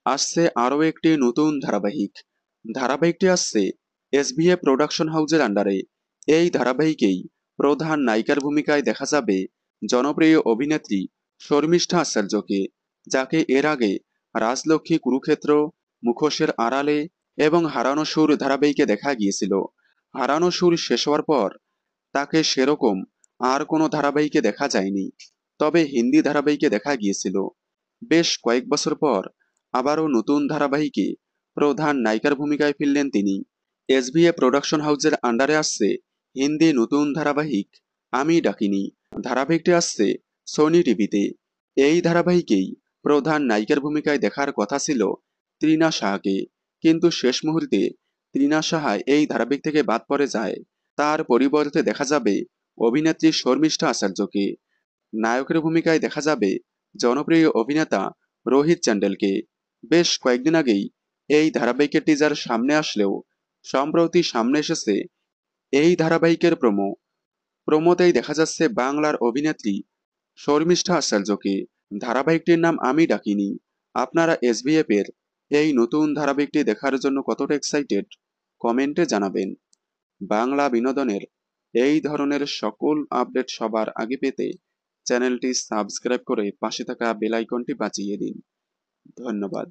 আসছে আরও একটি নতুন ধারাবাহিকটি আসছে এসবিএ প্রোডাকশন হাউসের আন্ডারে। এই ধারাবাহিকেই প্রধান নায়িকার ভূমিকায় দেখা যাবে জনপ্রিয় অভিনেত্রী শর্মিষ্ঠা আচার্যকে, যাকে এর আগে রাজলক্ষ্মী, কুরুক্ষেত্র, মুখোশের আড়ালে এবং হারানো সুর ধারাবাহিকে দেখা গিয়েছিল। হারানো সুর শেষ হওয়ার পর তাকে সেরকম আর কোনো ধারাবাহিকে দেখা যায়নি, তবে হিন্দি ধারাবাহিকে দেখা গিয়েছিল। বেশ কয়েক বছর পর আবারও নতুন ধারাবাহিকে প্রধান নায়িকার ভূমিকায় ফিরলেন তিনি। এসবিএ প্রোডাকশন হাউসের আন্ডারে আসছে হিন্দি নতুন ধারাবাহিক আমি ডাকিনি। ধারাবাহিকটি আসছে সোনি টিভিতে। এই ধারাবাহিকেই প্রধান নায়িকার ভূমিকায় দেখার কথা ছিল তৃণা সাহাকে, কিন্তু শেষ মুহূর্তে তৃণা সাহা এই ধারাবাহিক থেকে বাদ পড়ে যায়। তার পরিবর্তে দেখা যাবে অভিনেত্রী শর্মিষ্ঠা আচার্যকে। নায়কের ভূমিকায় দেখা যাবে জনপ্রিয় অভিনেতা রোহিত চ্যান্ডেলকে। বেশ কয়েকদিন আগেই এই ধারাবাহিকের টিজার সামনে আসলেও সম্প্রতি সামনে এসেছে এই ধারাবাহিকের প্রোমোতেই দেখা যাচ্ছে বাংলার অভিনেত্রী শর্মিষ্ঠা আচার্যকে। ধারাবাহিকটির নাম আমি ডাকিনি। আপনারা এসবিএফ এর এই নতুন ধারাবাহিকটি দেখার জন্য কতটা এক্সাইটেড কমেন্টে জানাবেন। বাংলা বিনোদনের এই ধরনের সকল আপডেট সবার আগে পেতে চ্যানেলটি সাবস্ক্রাইব করে পাশে থাকা বেল আইকনটি বাজিয়ে দিন। ধন্যবাদ।